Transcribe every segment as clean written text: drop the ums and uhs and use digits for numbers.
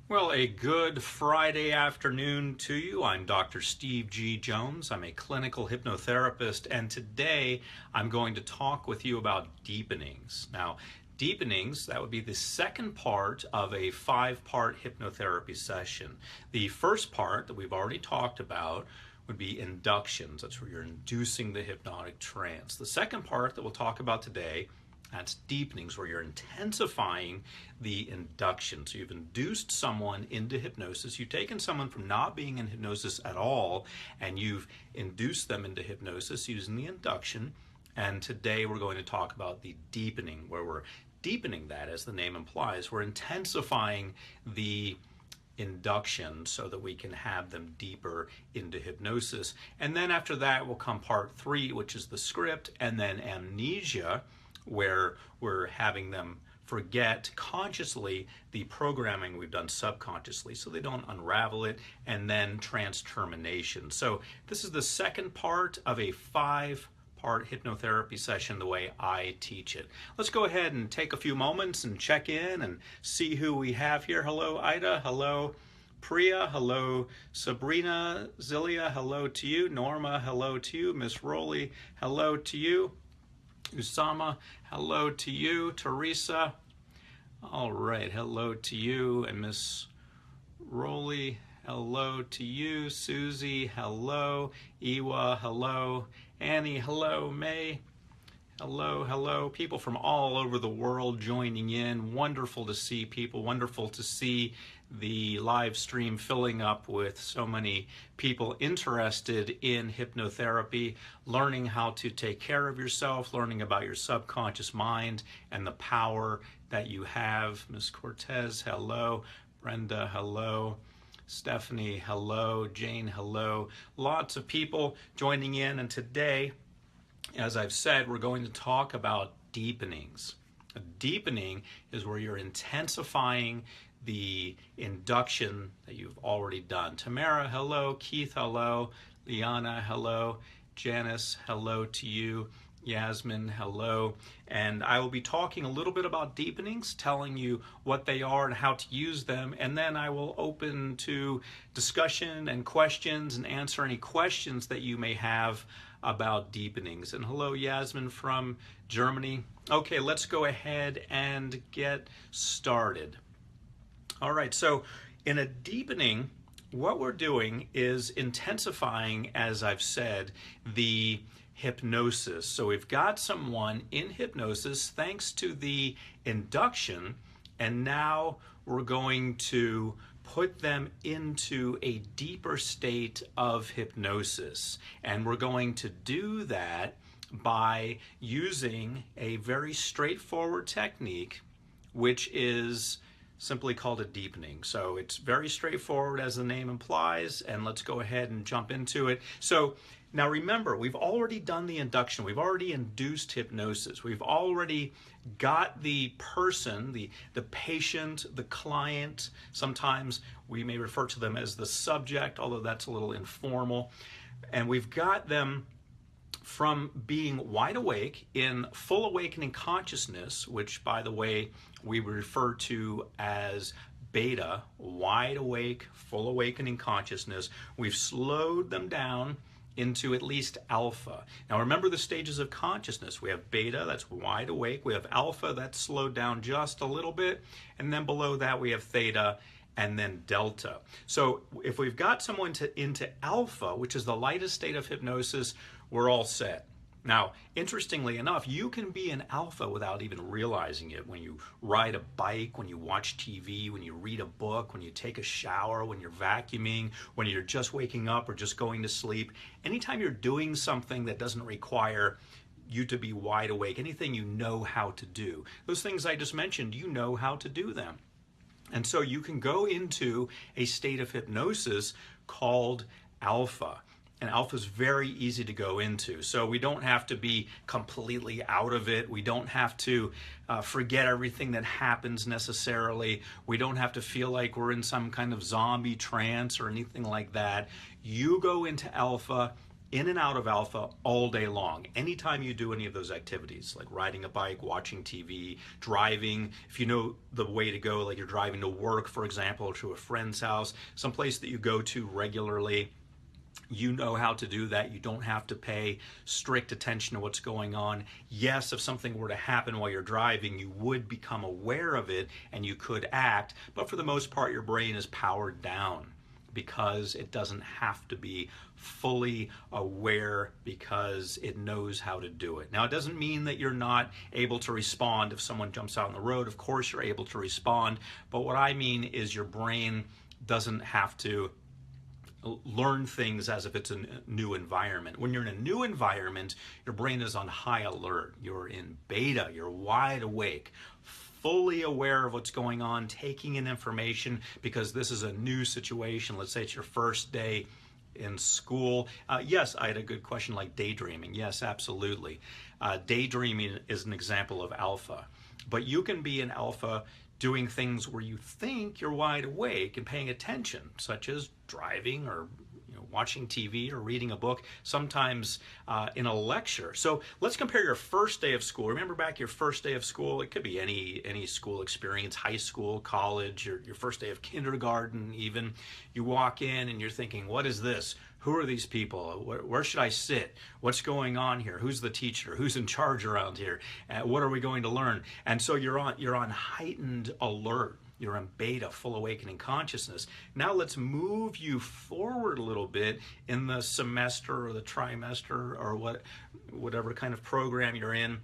Well, a good Friday afternoon to you. I'm Dr. Steve G. Jones. I'm a clinical hypnotherapist, and today I'm going to talk with you about deepenings. Now, deepenings, that would be the second part of a 5-part hypnotherapy session. The first part that we've already talked about would be inductions. That's where you're inducing the hypnotic trance. The second part that we'll talk about today, that's deepenings, where you're intensifying the induction. So you've induced someone into hypnosis. You've taken someone from not being in hypnosis at all, and you've induced them into hypnosis using the induction. And today we're going to talk about the deepening, where we're deepening that, as the name implies. We're intensifying the induction so that we can have them deeper into hypnosis. And then after that will come part 3, which is the script, and then amnesia, where we're having them forget consciously the programming we've done subconsciously so they don't unravel it, and then trance termination. So this is the second part of a 5-part hypnotherapy session the way I teach it. Let's go ahead and take a few moments and check in and see who we have here. Hello, Ida. Hello, Priya. Hello, Sabrina. Zilia, hello to you. Norma, hello to you. Miss Rowley, hello to you. Usama, hello to you. Teresa, all right, hello to you. And Miss Rowley, hello to you. Susie, hello. Iwa, hello. Annie, hello. May, hello, hello. People from all over the world joining in. Wonderful to see people. Wonderful to see the live stream filling up with so many people interested in hypnotherapy, learning how to take care of yourself, learning about your subconscious mind and the power that you have. Miss Cortez, hello. Brenda, hello. Stephanie, hello. Jane, hello. Lots of people joining in, and today, as I've said, we're going to talk about deepenings. A deepening is where you're intensifying the induction that you've already done. Tamara, hello. Keith, hello. Liana, hello. Janice, hello to you. Yasmin, hello. And I will be talking a little bit about deepenings, telling you what they are and how to use them, and then I will open to discussion and questions and answer any questions that you may have about deepenings. And hello, Yasmin from Germany. Okay, let's go ahead and get started. All right, so in a deepening, what we're doing is intensifying, as I've said, the hypnosis. So we've got someone in hypnosis thanks to the induction, and now we're going to put them into a deeper state of hypnosis. And we're going to do that by using a very straightforward technique, which is simply called a deepening. So it's very straightforward, as the name implies, and let's go ahead and jump into it. So now remember, we've already done the induction. We've already induced hypnosis. We've already got the person, the patient, the client. Sometimes we may refer to them as the subject, although that's a little informal. And we've got them from being wide awake in full awakening consciousness, which, by the way, we refer to as beta, wide awake, full awakening consciousness. We've slowed them down into at least alpha. Now remember the stages of consciousness. We have beta, that's wide awake. We have alpha, that's slowed down just a little bit. And then below that we have theta, and then delta. So if we've got someone into alpha, which is the lightest state of hypnosis, we're all set. Now, interestingly enough, you can be in alpha without even realizing it. When you ride a bike, when you watch TV, when you read a book, when you take a shower, when you're vacuuming, when you're just waking up or just going to sleep, anytime you're doing something that doesn't require you to be wide awake, anything you know how to do, those things I just mentioned, you know how to do them. And so you can go into a state of hypnosis called alpha. And alpha is very easy to go into. So we don't have to be completely out of it. We don't have to forget everything that happens necessarily. We don't have to feel like we're in some kind of zombie trance or anything like that. You go into alpha in and out of alpha all day long. Anytime you do any of those activities, like riding a bike, watching TV, driving, if you know the way to go, like you're driving to work, for example, or to a friend's house, someplace that you go to regularly, you know how to do that. You don't have to pay strict attention to what's going on. Yes, if something were to happen while you're driving, you would become aware of it and you could act, but for the most part, your brain is powered down because it doesn't have to be fully aware because it knows how to do it. Now, it doesn't mean that you're not able to respond if someone jumps out on the road. Of course, you're able to respond, but what I mean is your brain doesn't have to learn things as if it's a new environment. When you're in a new environment, your brain is on high alert. You're in beta, you're wide awake, fully aware of what's going on, taking in information because this is a new situation. Let's say it's your first day in school. Yes, I had a good question like daydreaming. Yes, absolutely. Daydreaming is an example of alpha, but you can be in alpha doing things where you think you're wide awake and paying attention, such as driving or watching TV or reading a book, sometimes in a lecture. So let's compare your first day of school. Remember back your first day of school? It could be any school experience, high school, college, your first day of kindergarten even. You walk in and you're thinking, what is this? Who are these people? Where should I sit? What's going on here? Who's the teacher? Who's in charge around here? What are we going to learn? And so you're on heightened alert. You're in beta, full awakening consciousness. Now let's move you forward a little bit in the semester or the trimester or whatever kind of program you're in.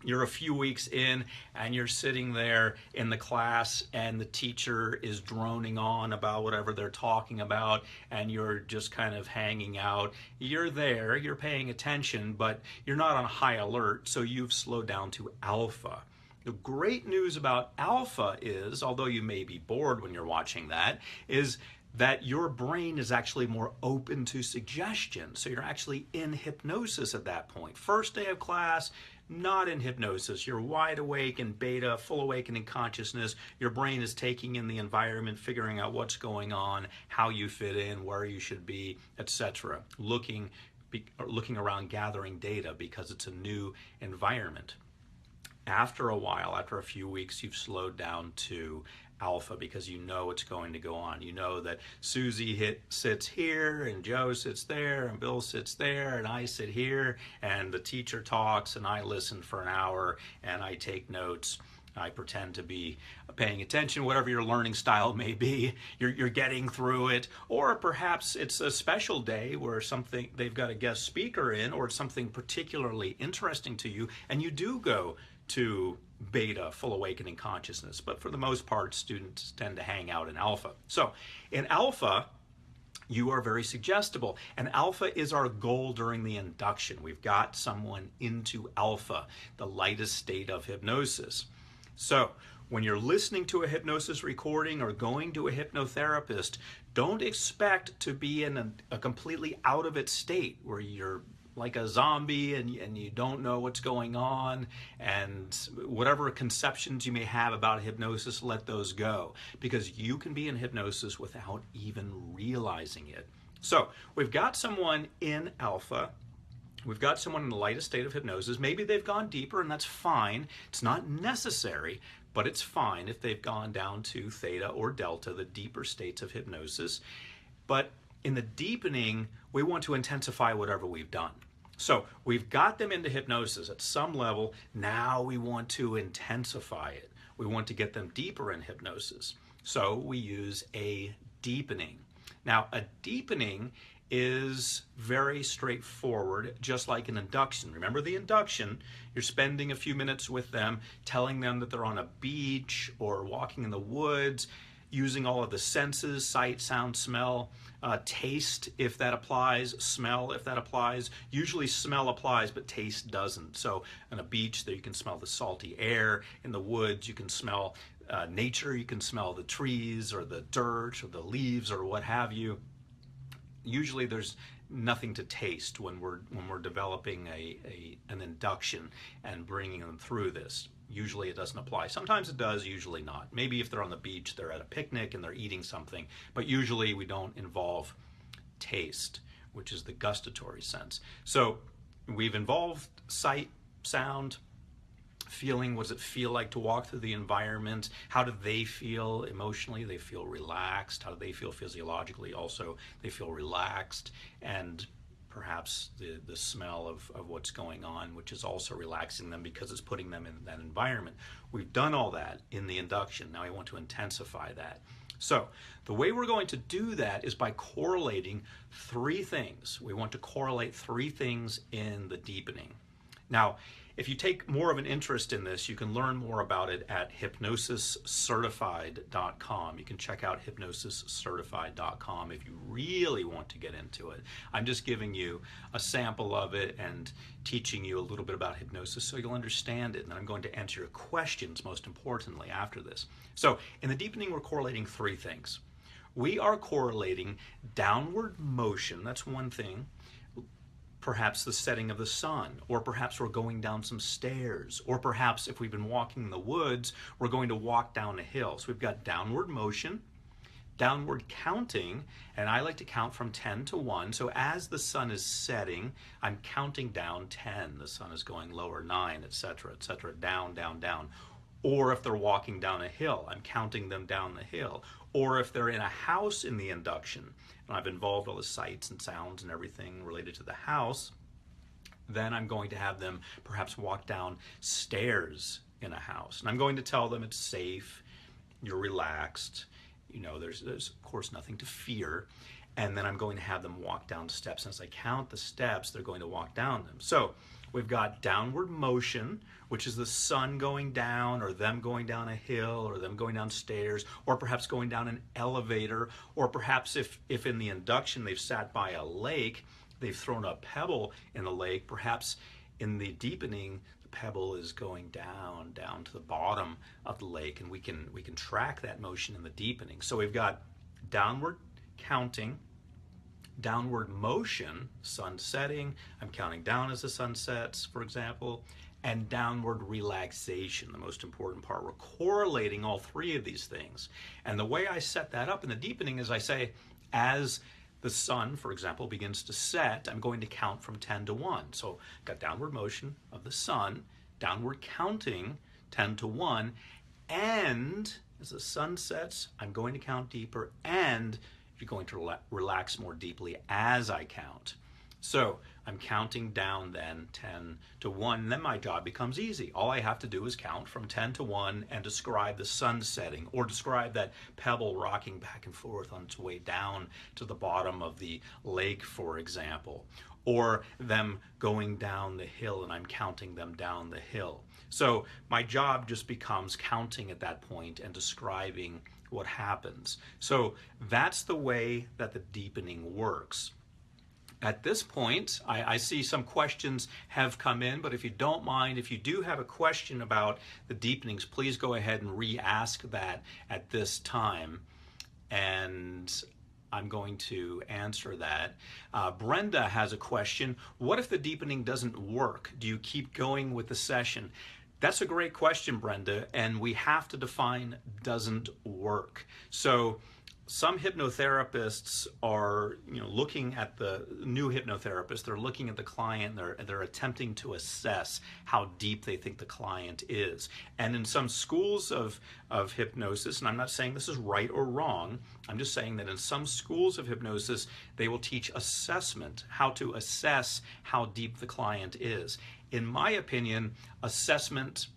You're a few weeks in and you're sitting there in the class and the teacher is droning on about whatever they're talking about and you're just kind of hanging out. You're there, you're paying attention, but you're not on high alert, so you've slowed down to alpha. The great news about alpha is, although you may be bored when you're watching that, is that your brain is actually more open to suggestion. So you're actually in hypnosis at that point. First day of class, not in hypnosis. You're wide awake in beta, full awakening consciousness. Your brain is taking in the environment, figuring out what's going on, how you fit in, where you should be, etc. Looking around, gathering data because it's a new environment. After a while, after a few weeks, you've slowed down to alpha because you know what's going to go on. You know that Susie sits here and Joe sits there and Bill sits there and I sit here and the teacher talks and I listen for an hour and I take notes. I pretend to be paying attention, whatever your learning style may be. You're getting through it. Or perhaps it's a special day where they've got a guest speaker in, or it's something particularly interesting to you and you do go to beta, full awakening consciousness. But for the most part, students tend to hang out in alpha. So in alpha, you are very suggestible. And alpha is our goal during the induction. We've got someone into alpha, the lightest state of hypnosis. So when you're listening to a hypnosis recording or going to a hypnotherapist, don't expect to be in a completely out of it state where you're like a zombie and you don't know what's going on, and whatever conceptions you may have about hypnosis, let those go, because you can be in hypnosis without even realizing it. So we've got someone in alpha. We've got someone in the lightest state of hypnosis. Maybe they've gone deeper, and that's fine. It's not necessary, but it's fine if they've gone down to theta or delta, the deeper states of hypnosis. But in the deepening, we want to intensify whatever we've done. So we've got them into hypnosis at some level. Now we want to intensify it. We want to get them deeper in hypnosis. So we use a deepening. Now, a deepening is very straightforward, just like an induction. Remember the induction, you're spending a few minutes with them, telling them that they're on a beach or walking in the woods, using all of the senses, sight, sound, smell, taste if that applies, smell if that applies. Usually smell applies, but taste doesn't. So on a beach, there you can smell the salty air. In the woods, you can smell nature. You can smell the trees or the dirt or the leaves or what have you. Usually there's nothing to taste when we're developing an induction and bringing them through this. Usually it doesn't apply. Sometimes it does, usually not. Maybe if they're on the beach, they're at a picnic and they're eating something, but usually we don't involve taste which is the gustatory sense. So we've involved sight, sound, feeling. What does it feel like to walk through the environment? How do they feel emotionally? They feel relaxed. How do they feel physiologically? Also, they feel relaxed. And perhaps the smell of what's going on, which is also relaxing them because it's putting them in that environment. We've done all that in the induction. Now I want to intensify that. So the way we're going to do that is by correlating three things. We want to correlate three things in the deepening. Now, if you take more of an interest in this, you can learn more about it at hypnosiscertified.com. You can check out hypnosiscertified.com if you really want to get into it. I'm just giving you a sample of it and teaching you a little bit about hypnosis so you'll understand it. And then I'm going to answer your questions, most importantly, after this. So in the deepening, we're correlating three things. We are correlating downward motion, that's one thing, perhaps the setting of the sun, or perhaps we're going down some stairs, or perhaps if we've been walking in the woods, we're going to walk down a hill. So we've got downward motion, downward counting, and I like to count from 10 to 1. So as the sun is setting, I'm counting down 10. The sun is going lower, 9, etc., down, down, down. Or if they're walking down a hill, I'm counting them down the hill. Or if they're in a house in the induction, and I've involved all the sights and sounds and everything related to the house, then I'm going to have them perhaps walk down stairs in a house. And I'm going to tell them it's safe, you're relaxed, you know, there's of course nothing to fear. And then I'm going to have them walk down steps. And as I count the steps, they're going to walk down them. So we've got downward motion, which is the sun going down, or them going down a hill, or them going down stairs, or perhaps going down an elevator, or perhaps if in the induction they've sat by a lake, they've thrown a pebble in the lake, perhaps in the deepening, the pebble is going down to the bottom of the lake, and we can track that motion in the deepening. So we've got downward counting, downward motion, sun setting, I'm counting down as the sun sets, for example, and downward relaxation, the most important part. We're correlating all three of these things. And the way I set that up in the deepening is I say, as the sun, for example, begins to set, I'm going to count from 10 to 1. So I've got downward motion of the sun, downward counting, 10 to 1, and as the sun sets, I'm going to count deeper, and you're going to relax more deeply as I count. So I'm counting down then 10 to 1, and then my job becomes easy. All I have to do is count from 10 to 1 and describe the sun setting, or describe that pebble rocking back and forth on its way down to the bottom of the lake, for example, or them going down the hill and I'm counting them down the hill. So my job just becomes counting at that point and describing what happens. So that's the way that the deepening works. At this point, I see some questions have come in, but if you don't mind, if you do have a question about the deepenings, please go ahead and re-ask that at this time, and I'm going to answer that. Brenda has a question. What if the deepening doesn't work? Do you keep going with the session? That's a great question, Brenda, and we have to define doesn't work. So some hypnotherapists are, looking at the new hypnotherapist, they're looking at the client, they're attempting to assess how deep they think the client is. And in some schools of hypnosis, and I'm not saying this is right or wrong, I'm just saying that in some schools of hypnosis, they will teach assessment, how to assess how deep the client is. In my opinion, assessment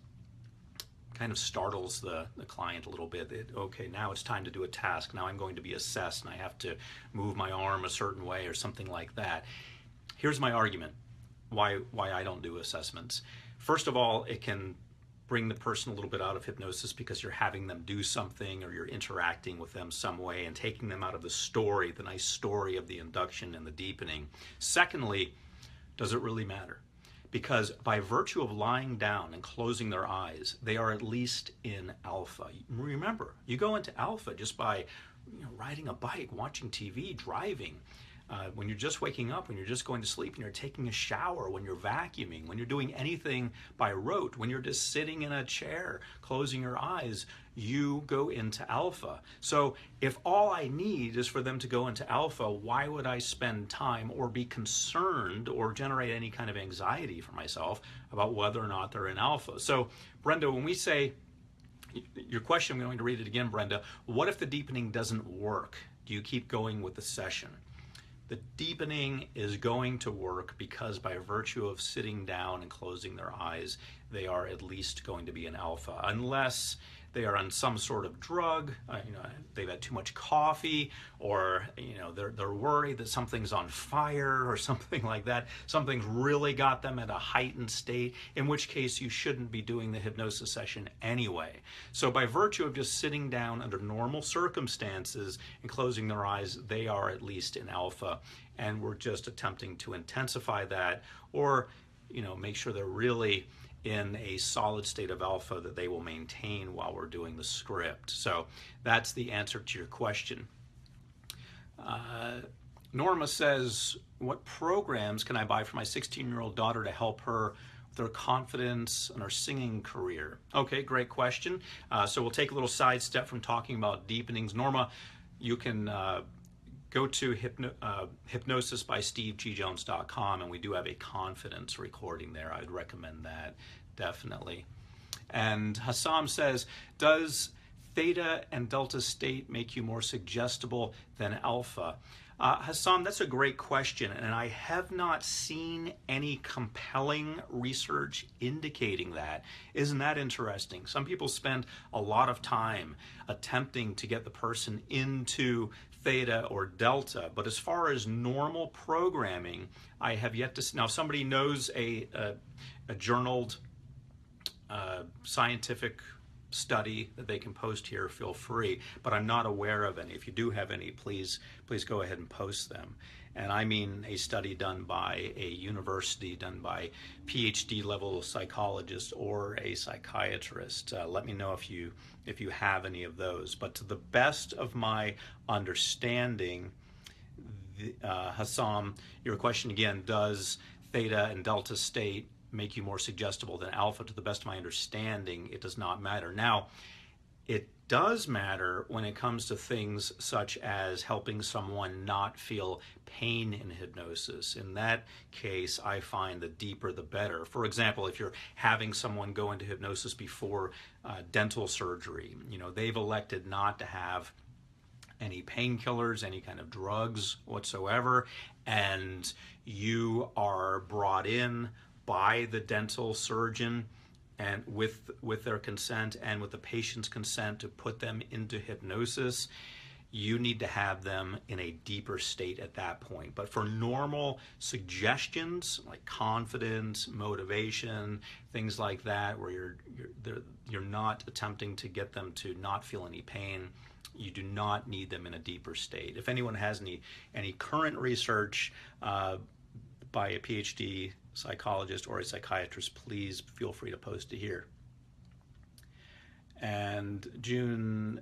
kind of startles the client a little bit. Okay, now it's time to do a task. Now I'm going to be assessed and I have to move my arm a certain way or something like that. Here's my argument why I don't do assessments. First of all, it can bring the person a little bit out of hypnosis because you're having them do something or you're interacting with them some way and taking them out of the story, the nice story of the induction and the deepening. Secondly, does it really matter? Because by virtue of lying down and closing their eyes, they are at least in alpha. Remember, you go into alpha just by riding a bike, watching TV, driving. when you're just waking up, when you're just going to sleep, and you're taking a shower, when you're vacuuming, when you're doing anything by rote, when you're just sitting in a chair, closing your eyes, you go into alpha. So if all I need is for them to go into alpha, why would I spend time or be concerned or generate any kind of anxiety for myself about whether or not they're in alpha? So Brenda, when we say, your question, I'm going to read it again, Brenda, what if the deepening doesn't work? Do you keep going with the session? The deepening is going to work because by virtue of sitting down and closing their eyes, they are at least going to be an alpha, unless they are on some sort of drug, they've had too much coffee, or they're worried that something's on fire or something like that. Something's really got them at a heightened state, in which case you shouldn't be doing the hypnosis session anyway. So by virtue of just sitting down under normal circumstances and closing their eyes, they are at least in alpha, and we're just attempting to intensify that, or make sure they're really in a solid state of alpha that they will maintain while we're doing the script. So that's the answer to your question. Norma says, what programs can I buy for my 16-year-old daughter to help her with her confidence and her singing career? Okay, great question. So we'll take a little sidestep from talking about deepenings. Norma, you can go to hypnosisbystevegjones.com, and we do have a confidence recording there. I'd recommend that, definitely. And Hassam says, does theta and delta state make you more suggestible than alpha? Hassam, that's a great question, and I have not seen any compelling research indicating that. Isn't that interesting? Some people spend a lot of time attempting to get the person into theta or delta, but as far as normal programming, I have yet to. Now, if somebody knows a journaled scientific study that they can post here, feel free, but I'm not aware of any. If you do have any, please go ahead and post them. And I mean a study done by a university, done by PhD level psychologist or a psychiatrist. Let me know if you have any of those. But to the best of my understanding, Hassam, your question again, does theta and delta state make you more suggestible than alpha? To the best of my understanding, it does not matter. Now, it does matter when it comes to things such as helping someone not feel pain in hypnosis. In that case, I find the deeper the better. For example, if you're having someone go into hypnosis before dental surgery, they've elected not to have any painkillers, any kind of drugs whatsoever, and you are brought in by the dental surgeon and with their consent and with the patient's consent to put them into hypnosis, you need to have them in a deeper state at that point. But for normal suggestions like confidence, motivation, things like that, where you're not attempting to get them to not feel any pain, you do not need them in a deeper state. If anyone has any current research by a PhD psychologist or a psychiatrist, please feel free to post it here. And June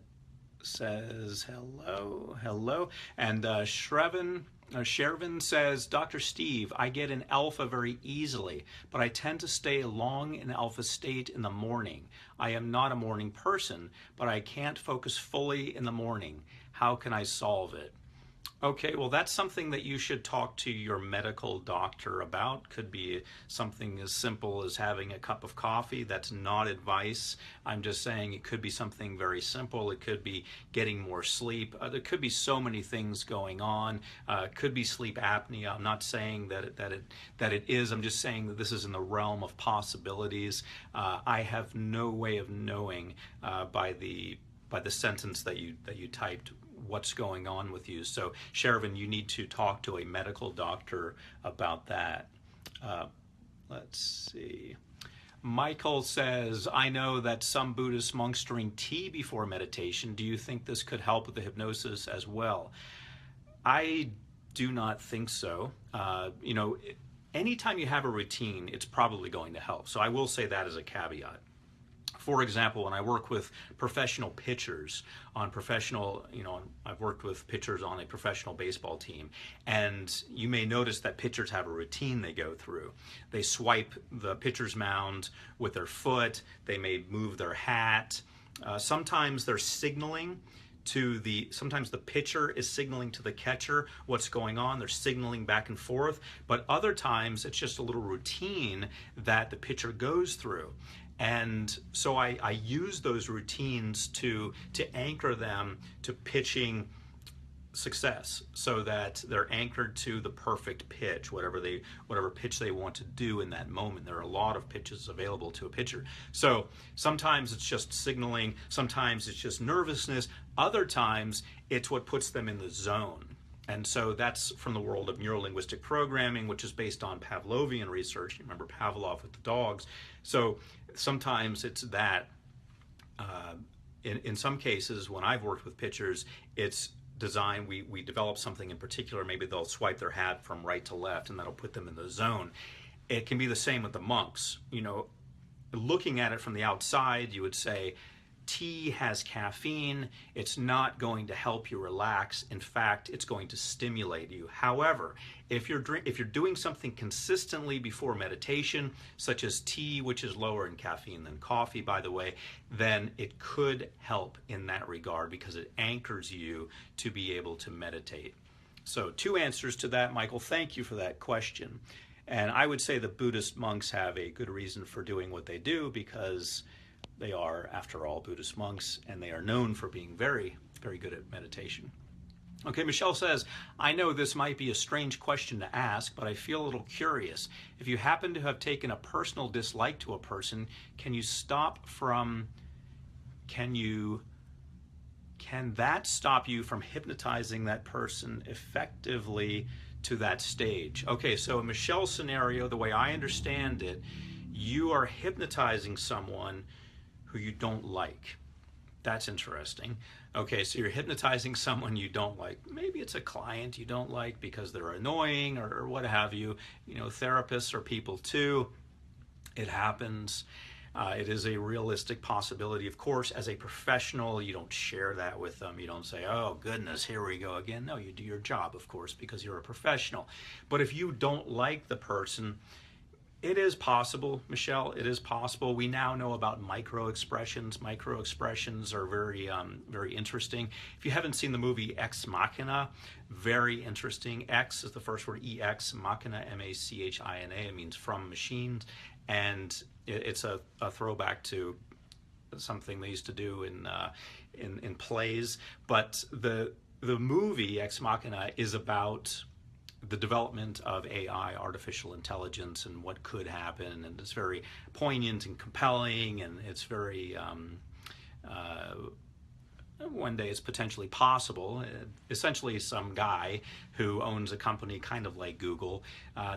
says hello. And Shervin says, Dr. Steve, I get in alpha very easily, but I tend to stay long in alpha state in the morning. I am not a morning person, but I can't focus fully in the morning. How can I solve it? Okay, well, that's something that you should talk to your medical doctor about. Could be something as simple as having a cup of coffee. That's not advice. I'm just saying it could be something very simple. It could be getting more sleep. There could be so many things going on. It could be sleep apnea. I'm not saying that it is. I'm just saying that this is in the realm of possibilities. I have no way of knowing by the sentence that you typed what's going on with you. So Shervin, you need to talk to a medical doctor about that. Let's see. Michael says, I know that some Buddhist monks drink tea before meditation. Do you think this could help with the hypnosis as well? I do not think so. Anytime you have a routine, it's probably going to help. So I will say that as a caveat. For example, when I work with professional pitchers on professional, I've worked with pitchers on a professional baseball team, and you may notice that pitchers have a routine they go through. They swipe the pitcher's mound with their foot, they may move their hat. Sometimes they're signaling sometimes the pitcher is signaling to the catcher what's going on. They're signaling back and forth, but other times it's just a little routine that the pitcher goes through. And so I use those routines to anchor them to pitching success, so that they're anchored to the perfect pitch, whatever pitch they want to do in that moment. There are a lot of pitches available to a pitcher. So sometimes it's just signaling, sometimes it's just nervousness, other times it's what puts them in the zone. And so that's from the world of neuro-linguistic programming, which is based on Pavlovian research. You remember Pavlov with the dogs. So sometimes it's that. In some cases, when I've worked with pitchers, it's design, we develop something in particular. Maybe they'll swipe their hat from right to left, and that'll put them in the zone. It can be the same with the monks. Looking at it from the outside, you would say, tea has caffeine. It's not going to help you relax. In fact, it's going to stimulate you. However, if you're doing something consistently before meditation, such as tea, which is lower in caffeine than coffee, by the way, then it could help in that regard because it anchors you to be able to meditate. So 2 answers to that, Michael. Thank you for that question. And I would say the Buddhist monks have a good reason for doing what they do, because they are, after all, Buddhist monks, and they are known for being very, very good at meditation. Okay, Michelle says, I know this might be a strange question to ask, but I feel a little curious. If you happen to have taken a personal dislike to a person, can that stop you from hypnotizing that person effectively to that stage? Okay, so in Michelle's scenario, the way I understand it, you are hypnotizing someone who you don't like. That's interesting. Okay, so you're hypnotizing someone you don't like. Maybe it's a client you don't like because they're annoying or what have you. Therapists are people too. It happens. It is a realistic possibility. Of course, as a professional, you don't share that with them. You don't say, oh goodness, here we go again. No, you do your job, of course, because you're a professional. But if you don't like the person, it is possible, Michelle. It is possible. We now know about micro-expressions. Micro-expressions are very, very interesting. If you haven't seen the movie Ex Machina, very interesting. Ex is the first word, E-X, Machina, M-A-C-H-I-N-A. It means from machines. And it's a throwback to something they used to do in plays. But the movie Ex Machina is about the development of AI, artificial intelligence, and what could happen, and it's very poignant and compelling, and it's very one day it's potentially possible. Essentially, some guy who owns a company kind of like Google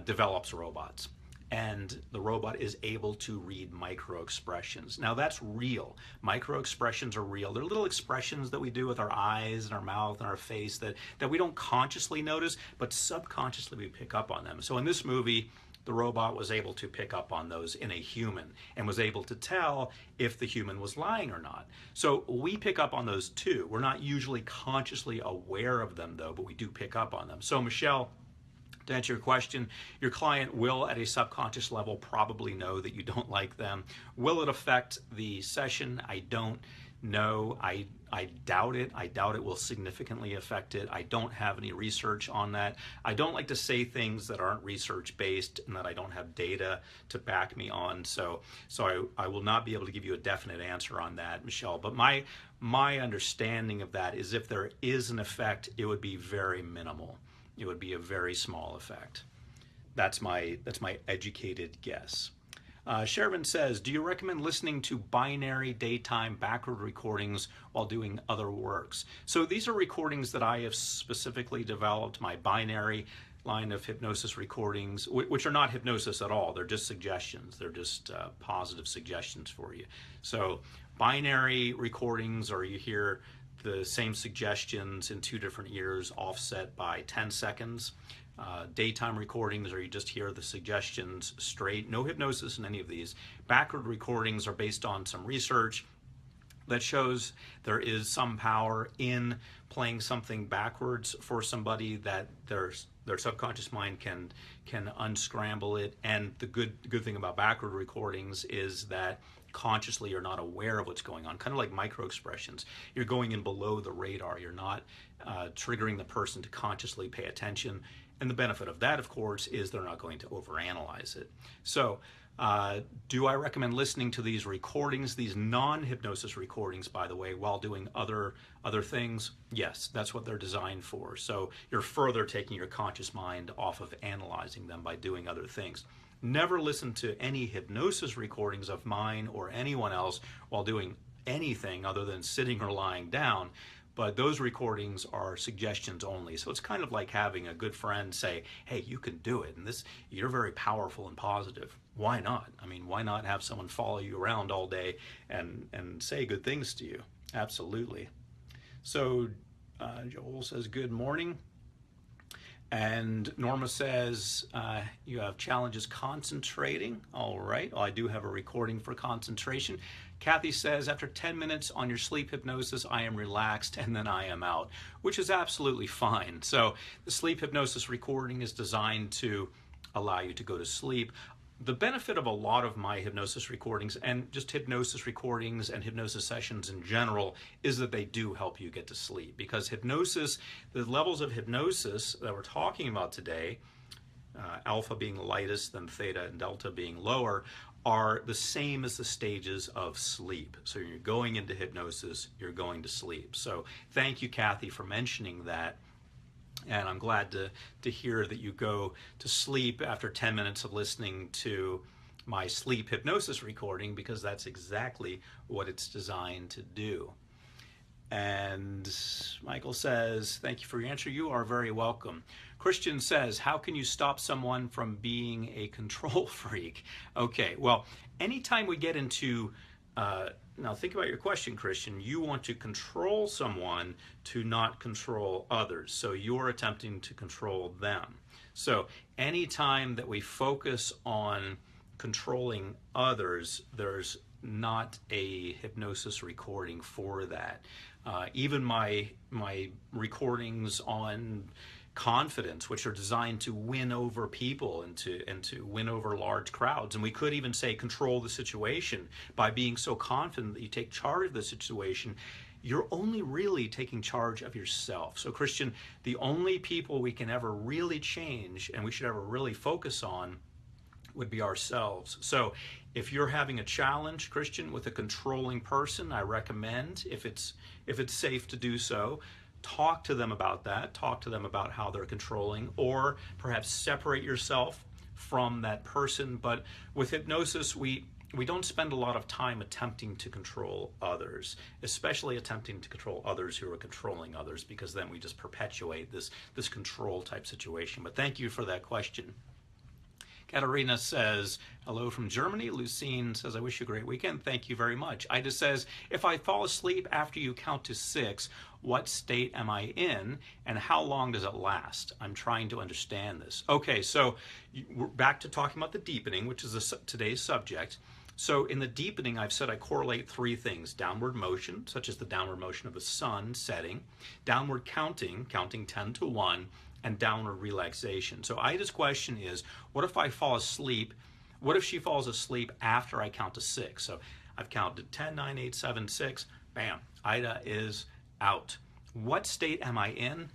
develops robots, and the robot is able to read micro-expressions. Now that's real. Micro-expressions are real. They're little expressions that we do with our eyes and our mouth and our face that we don't consciously notice, but subconsciously we pick up on them. So in this movie, the robot was able to pick up on those in a human and was able to tell if the human was lying or not. So we pick up on those too. We're not usually consciously aware of them though, but we do pick up on them. So Michelle, to answer your question, your client will, at a subconscious level, probably know that you don't like them. Will it affect the session? I don't know. I doubt it. I doubt it will significantly affect it. I don't have any research on that. I don't like to say things that aren't research-based and that I don't have data to back me on. So I will not be able to give you a definite answer on that, Michelle. But my understanding of that is if there is an effect, it would be very minimal. It would be a very small effect. That's my educated guess. Sherman says, do you recommend listening to binary daytime backward recordings while doing other works? So these are recordings that I have specifically developed, my binary line of hypnosis recordings, which are not hypnosis at all. They're just suggestions. They're just positive suggestions for you. So binary recordings, or you hear the same suggestions in 2 different ears offset by 10 seconds. daytime recordings, or you just hear the suggestions straight. No hypnosis in any of these. Backward recordings are based on some research that shows there is some power in playing something backwards for somebody, that their subconscious mind can unscramble it. And the good thing about backward recordings is that consciously you're not aware of what's going on, kind of like micro expressions. You're going in below the radar. You're not triggering the person to consciously pay attention. And the benefit of that, of course, is they're not going to overanalyze it. So do I recommend listening to these recordings, these non-hypnosis recordings, by the way, while doing other things? Yes, that's what they're designed for. So you're further taking your conscious mind off of analyzing them by doing other things. Never listen to any hypnosis recordings of mine or anyone else while doing anything other than sitting or lying down. But those recordings are suggestions only. So it's kind of like having a good friend say, hey, you can do it, and you're very powerful and positive. Why not? I mean, why not have someone follow you around all day and say good things to you? Absolutely. So Joel says, good morning. And Norma says, you have challenges concentrating. All right, well, I do have a recording for concentration. Kathy says, after 10 minutes on your sleep hypnosis, I am relaxed and then I am out, which is absolutely fine. So the sleep hypnosis recording is designed to allow you to go to sleep. The benefit of a lot of my hypnosis recordings, and just hypnosis recordings and hypnosis sessions in general, is that they do help you get to sleep. Because hypnosis, the levels of hypnosis that we're talking about today, alpha being lightest, then theta and delta being lower, are the same as the stages of sleep. So you're going into hypnosis, you're going to sleep. So thank you, Kathy, for mentioning that. And I'm glad to hear that you go to sleep after 10 minutes of listening to my sleep hypnosis recording, because that's exactly what it's designed to do. And Michael says, thank you for your answer. You are very welcome. Christian says, how can you stop someone from being a control freak? Okay, well, anytime we get into now think about your question, Christian. You want to control someone to not control others. So you're attempting to control them. So anytime that we focus on controlling others, there's not a hypnosis recording for that. Even my recordings on confidence, which are designed to win over people and to win over large crowds. And we could even say control the situation by being so confident that you take charge of the situation. You're only really taking charge of yourself. So Christian, the only people we can ever really change and we should ever really focus on would be ourselves. So if you're having a challenge, Christian, with a controlling person, I recommend, if it's safe to do so, talk to them about that. Talk to them about how they're controlling, or perhaps separate yourself from that person. But with hypnosis, we don't spend a lot of time attempting to control others, especially attempting to control others who are controlling others, because then we just perpetuate this control type situation. But thank you for that question. Katarina says, hello from Germany. Lucine says, I wish you a great weekend. Thank you very much. Ida says, if I fall asleep after you count to 6, what state am I in and how long does it last? I'm trying to understand this. Okay, so we're back to talking about the deepening, which is today's subject. So in the deepening, I've said I correlate 3 things: downward motion, such as the downward motion of the sun setting, downward counting 10 to 1, and downward relaxation. So Ida's question is, what if I fall asleep? What if she falls asleep after I count to 6? So I've counted 10, 9, 8, 7, 6, bam, Ida is out. What state am I in?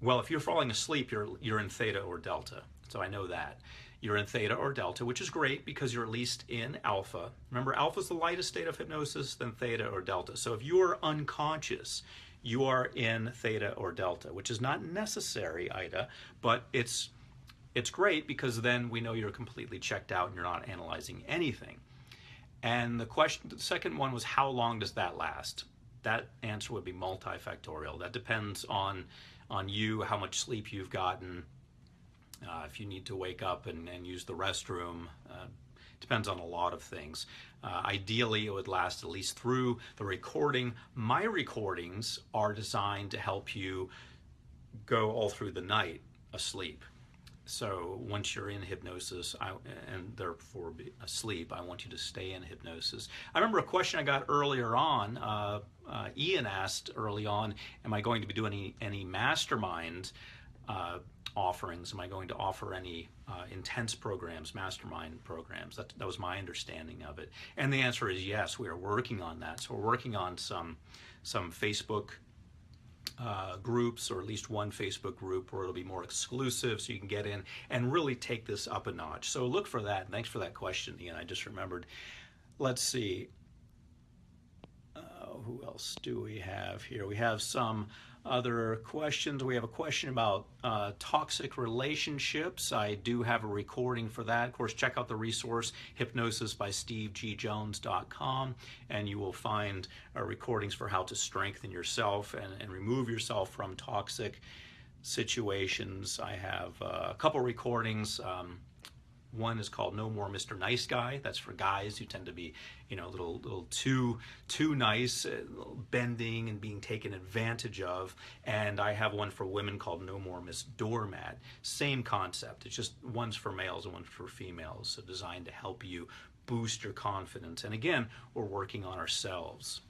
Well, if you're falling asleep, you're in theta or delta. So I know that. You're in theta or delta, which is great because you're at least in alpha. Remember, alpha is the lightest state of hypnosis, then theta or delta. So if you are unconscious, you are in theta or delta, which is not necessary, Ida, but it's great because then we know you're completely checked out and you're not analyzing anything. And the second one was, how long does that last? That answer would be multifactorial. That depends on you, how much sleep you've gotten, if you need to wake up and use the restroom. Depends on a lot of things. Ideally, it would last at least through the recording. My recordings are designed to help you go all through the night. asleep. So once you're in hypnosis and therefore asleep, I want you to stay in hypnosis. I remember a question I got earlier on. Ian asked early on, am I going to be doing any mastermind offerings? Am I going to offer any intense programs, mastermind programs? That was my understanding of it. And the answer is yes, we are working on that. So we're working on some Facebook groups, or at least one Facebook group where it'll be more exclusive, so you can get in and really take this up a notch. So look for that. Thanks for that question, Ian. I just remembered. Let's see. Who else do we have here? We have some other questions. We have a question about toxic relationships. I do have a recording for that. Of course, check out the resource hypnosisbystevegjones.com, and you will find recordings for how to strengthen yourself and remove yourself from toxic situations. I have a couple recordings. One is called No More Mr. Nice Guy. That's for guys who tend to be, a little too nice, bending and being taken advantage of. And I have one for women called No More Miss Doormat. Same concept. It's just one's for males and one's for females. So designed to help you boost your confidence. And again, we're working on ourselves.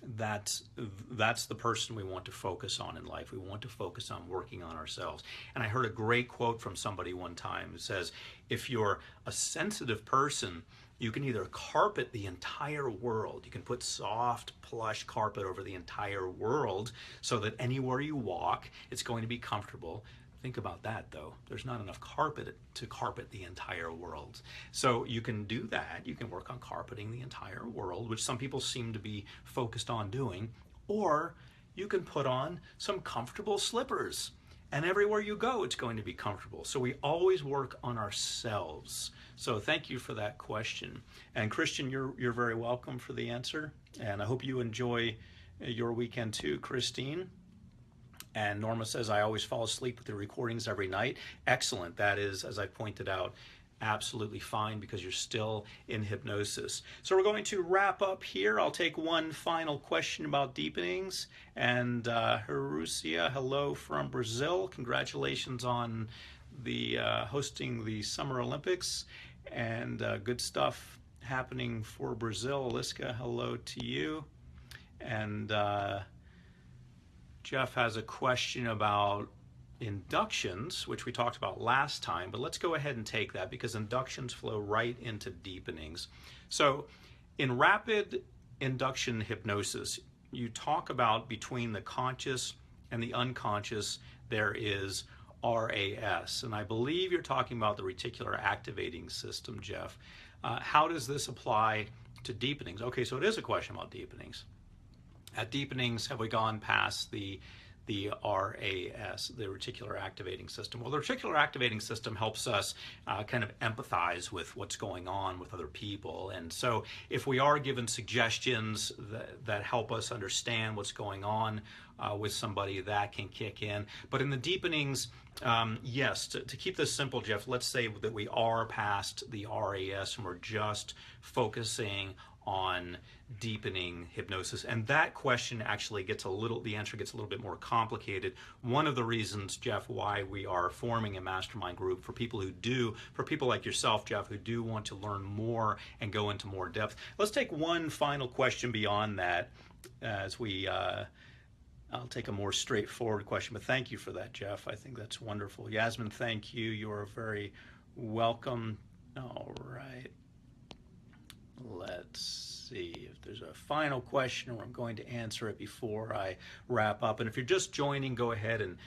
That's the person we want to focus on in life. We want to focus on working on ourselves. And I heard a great quote from somebody one time. It says, if you're a sensitive person, you can either carpet the entire world. You can put soft, plush carpet over the entire world so that anywhere you walk, it's going to be comfortable. Think about that, though. There's not enough carpet to carpet the entire world. So you can do that. You can work on carpeting the entire world, which some people seem to be focused on doing. Or you can put on some comfortable slippers. And everywhere you go, it's going to be comfortable. So we always work on ourselves. So thank you for that question. And Christian, you're very welcome for the answer. And I hope you enjoy your weekend too, Christine. And Norma says, I always fall asleep with the recordings every night. Excellent. That is, as I pointed out, absolutely fine because you're still in hypnosis. So we're going to wrap up here. I'll take one final question about deepenings. And Harusia, hello from Brazil. Congratulations on the hosting the Summer Olympics. And good stuff happening for Brazil. Aliska, hello to you. And Jeff has a question about inductions, which we talked about last time, but let's go ahead and take that because inductions flow right into deepenings. So in rapid induction hypnosis, you talk about between the conscious and the unconscious, there is RAS. And I believe you're talking about the reticular activating system, Jeff. How does this apply to deepenings? Okay, so it is a question about deepenings. At deepenings, have we gone past the RAS, the reticular activating system? Well, the reticular activating system helps us kind of empathize with what's going on with other people. And so if we are given suggestions that help us understand what's going on with somebody, that can kick in. But in the deepenings, yes, to keep this simple, Jeff, let's say that we are past the RAS and we're just focusing on deepening hypnosis. And that question actually gets the answer gets a little bit more complicated. One of the reasons, Jeff, why we are forming a mastermind group for people like yourself, Jeff, who do want to learn more and go into more depth. Let's take one final question beyond that as I'll take a more straightforward question, but thank you for that, Jeff. I think that's wonderful. Yasmin, thank you. You're very welcome. All right. Let's see if there's a final question, or I'm going to answer it before I wrap up. And if you're just joining, go ahead and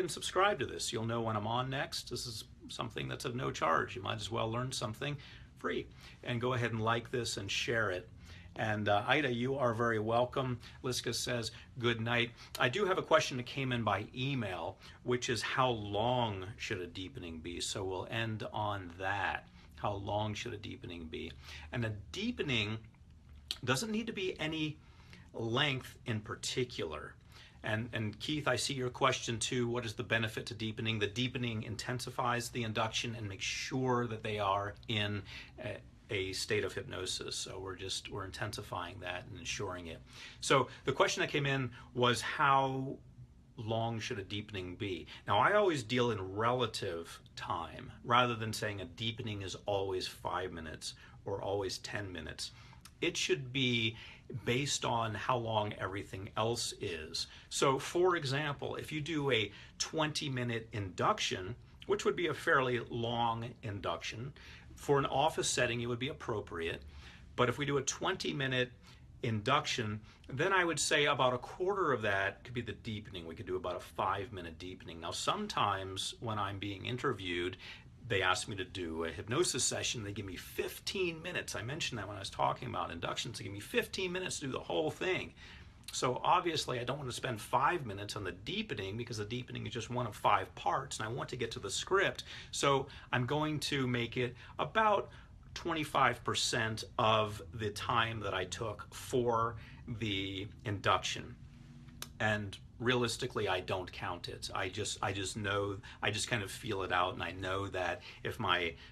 subscribe to this. You'll know when I'm on next. This is something that's of no charge. You might as well learn something free. And go ahead and like this and share it. And Ida, you are very welcome. Liska says, good night. I do have a question that came in by email, which is how long should a deepening be? So we'll end on that. How long should a deepening be? And a deepening doesn't need to be any length in particular. And Keith, I see your question too. What is the benefit to deepening? The deepening intensifies the induction and makes sure that they are in a state of hypnosis. So we're intensifying that and ensuring it. So the question that came in was how long should a deepening be? Now, I always deal in relative time rather than saying a deepening is always 5 minutes or always 10 minutes. It should be based on how long everything else is. So, for example, if you do a 20-minute induction, which would be a fairly long induction, for an office setting, it would be appropriate. But if we do a 20-minute induction, then I would say about a quarter of that could be the deepening. We could do about a 5-minute deepening. Now, sometimes when I'm being interviewed, they ask me to do a hypnosis session. They give me 15 minutes. I mentioned that when I was talking about inductions. They give me 15 minutes to do the whole thing. So obviously I don't want to spend 5 minutes on the deepening because the deepening is just one of 5 parts and I want to get to the script. So I'm going to make it about 25% of the time that I took for the induction. And realistically, I don't count it. I just know, I just kind of feel it out, and I know that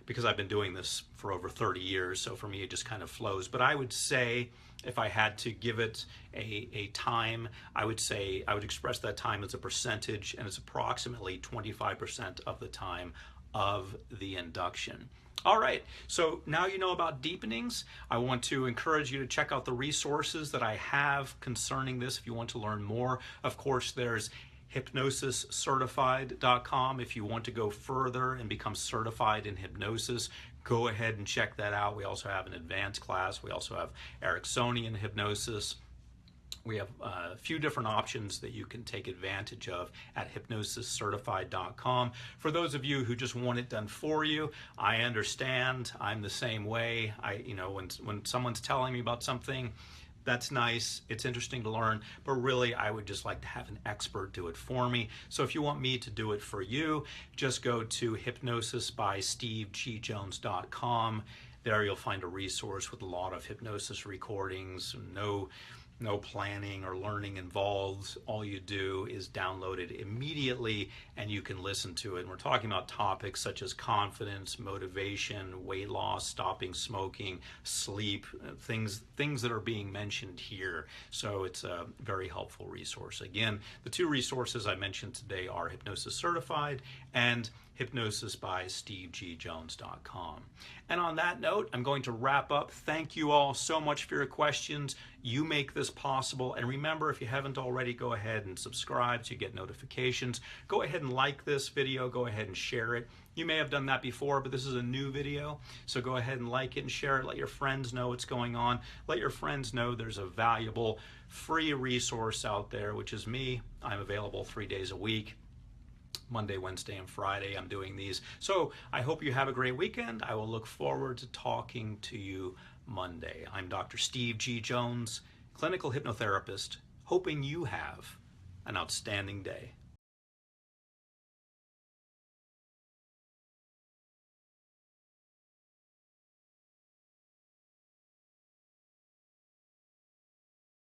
because I've been doing this for over 30 years, so for me it just kind of flows. But I would say, if I had to give it a time, I would say I would express that time as a percentage, and it's approximately 25% of the time of the induction. All right, so now you know about deepenings. I want to encourage you to check out the resources that I have concerning this if you want to learn more. Of course, there's hypnosiscertified.com. If you want to go further and become certified in hypnosis, go ahead and check that out. We also have an advanced class. We also have Ericksonian hypnosis. We have a few different options that you can take advantage of at hypnosiscertified.com. For those of you who just want it done for you, I understand. I'm the same way. When someone's telling me about something, that's nice. It's interesting to learn, but really I would just like to have an expert do it for me. So if you want me to do it for you, just go to hypnosisbystevegjones.com. There you'll find a resource with a lot of hypnosis recordings, no planning or learning involved. All you do is download it immediately and you can listen to it. And we're talking about topics such as confidence, motivation, weight loss, stopping smoking, sleep, things that are being mentioned here. So it's a very helpful resource. Again, the 2 resources I mentioned today are Hypnosis Certified and hypnosisbystevegjones.com. And on that note, I'm going to wrap up. Thank you all so much for your questions. You make this possible. And remember, if you haven't already, go ahead and subscribe so you get notifications. Go ahead and like this video. Go ahead and share it. You may have done that before, but this is a new video. So go ahead and like it and share it. Let your friends know what's going on. Let your friends know there's a valuable free resource out there, which is me. I'm available 3 days a week. Monday, Wednesday, and Friday I'm doing these. So I hope you have a great weekend. I will look forward to talking to you Monday. I'm Dr. Steve G. Jones, clinical hypnotherapist, hoping you have an outstanding day.